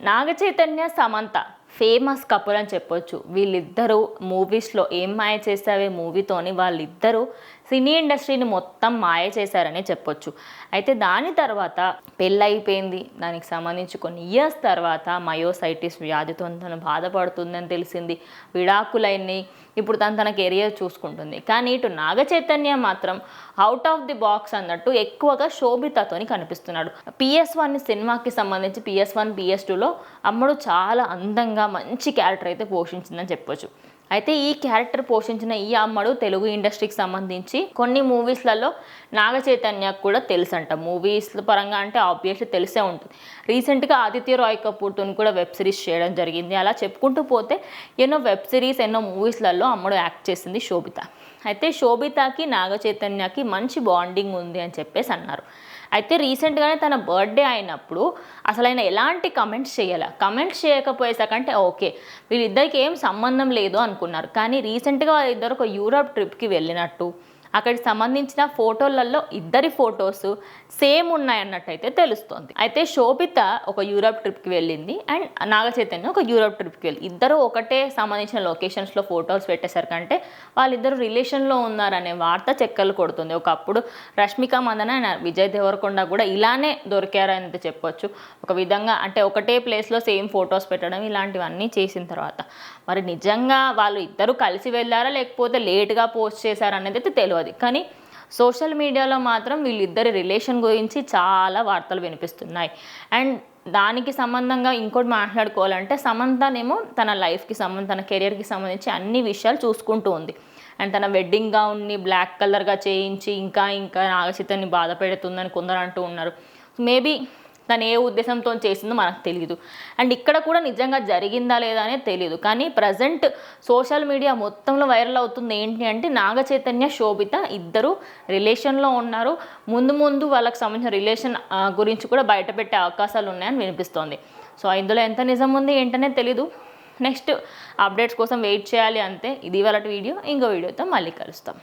Naga Chaitanya Samantha famous couple అని చెప్పొచ్చు. వీళ్ళిద్దరూ మూవీస్లో ఏం మాయ చేసావే మూవీతోని వాళ్ళిద్దరూ సినీ ఇండస్ట్రీని మొత్తం మాయ చేశారనే చెప్పొచ్చు. అయితే దాని తర్వాత పెళ్ళైపోయింది. దానికి సంబంధించి కొన్ని ఇయర్స్ తర్వాత మయోసైటిస్ వ్యాధితో తను బాధపడుతుందని తెలిసింది. విడాకులైనవి. ఇప్పుడు తన కెరియర్ చూసుకుంటుంది. కానీ ఇటు నాగ చైతన్య మాత్రం అవుట్ ఆఫ్ ది బాక్స్ అన్నట్టు ఎక్కువగా శోభితతోని కనిపిస్తున్నాడు. PS1 సినిమాకి సంబంధించి PS1 PS2లో అమ్మడు చాలా అందంగా మంచి క్యారెక్టర్ అయితే పోషించిందని చెప్పొచ్చు. అయితే ఈ క్యారెక్టర్ పోషించిన ఈ అమ్మడు తెలుగు ఇండస్ట్రీకి సంబంధించి కొన్ని మూవీస్లలో నాగ చైతన్యకు కూడా తెలుసంట. మూవీస్ పరంగా అంటే ఆబ్వియస్లీ తెలిసే ఉంటుంది. రీసెంట్గా ఆదిత్య రాయ్ కపూర్తో కూడా వెబ్ సిరీస్ చేయడం జరిగింది. అలా చెప్పుకుంటూ పోతే ఎన్నో వెబ్ సిరీస్ ఎన్నో మూవీస్లలో అమ్మడు యాక్ట్ చేసింది శోభిత. అయితే శోభితకి నాగ చైతన్యకి మంచి బాండింగ్ ఉంది అని చెప్పేసి అన్నారు. అయితే రీసెంట్గానే తన బర్త్డే అయినప్పుడు అసలు ఆయన ఎలాంటి కమెంట్స్ చేయాలి. కమెంట్స్ చేయకపోయేసకంటే ఓకే వీళ్ళిద్దరికి ఏం సంబంధం లేదు అనుకున్నారు. కానీ రీసెంట్గా వాళ్ళిద్దరు ఒక యూరప్ ట్రిప్కి వెళ్ళినట్టు అక్కడికి సంబంధించిన ఫోటోలలో ఇద్దరి ఫొటోస్ సేమ్ ఉన్నాయన్నట్టయితే తెలుస్తోంది. అయితే శోభిత ఒక యూరప్ ట్రిప్కి వెళ్ళింది అండ్ నాగ చైతన్య ఒక యూరప్ ట్రిప్కి వెళ్ళి ఇద్దరు ఒకటే సంబంధించిన లొకేషన్స్లో ఫొటోస్ పెట్టేసరికంటే వాళ్ళిద్దరు రిలేషన్లో ఉన్నారనే వార్త చెక్కలు కొడుతుంది. ఒకప్పుడు రష్మిక మందన అండ్ విజయ్ దేవరకొండ కూడా ఇలానే దొరికారని చెప్పొచ్చు. ఒక విధంగా అంటే ఒకటే ప్లేస్లో సేమ్ ఫొటోస్ పెట్టడం ఇలాంటివన్నీ చేసిన తర్వాత మరి నిజంగా వాళ్ళు ఇద్దరు కలిసి వెళ్ళారా లేకపోతే లేట్గా పోస్ట్ చేశారా అనేది అయితే తెలియదు. కానీ సోషల్ మీడియాలో మాత్రం వీళ్ళిద్దరి రిలేషన్ గురించి చాలా వార్తలు వినిపిస్తున్నాయి. అండ్ దానికి సంబంధంగా ఇంకోటి మాట్లాడుకోవాలంటే సమంతనేమో తన లైఫ్కి తన కెరియర్కి సంబంధించి అన్ని విషయాలు చూసుకుంటూ ఉంది. అండ్ తన వెడ్డింగ్ గౌన్ని బ్లాక్ కలర్గా చేయించి ఇంకా నాగ చైతన్యని బాధ పెడుతుందని కొందరు అంటూ ఉన్నారు. మేబీ తను ఏ ఉద్దేశంతో చేసిందో మనకు తెలియదు. అండ్ ఇక్కడ కూడా నిజంగా జరిగిందా లేదా అనేది తెలియదు. కానీ ప్రజెంట్ సోషల్ మీడియా మొత్తంలో వైరల్ అవుతుంది ఏంటి అంటే నాగ చైతన్య శోభిత ఇద్దరు రిలేషన్లో ఉన్నారు. ముందు వాళ్ళకి సంబంధించిన రిలేషన్ గురించి కూడా బయటపెట్టే అవకాశాలు ఉన్నాయని వినిపిస్తోంది. సో ఇందులో ఎంత నిజం ఉంది ఏంటనేది తెలీదు. నెక్స్ట్ అప్డేట్స్ కోసం వెయిట్ చేయాలి అంతే. ఇది వాళ్ళ వీడియో. ఇంకో వీడియోతో మళ్ళీ కలుస్తాం.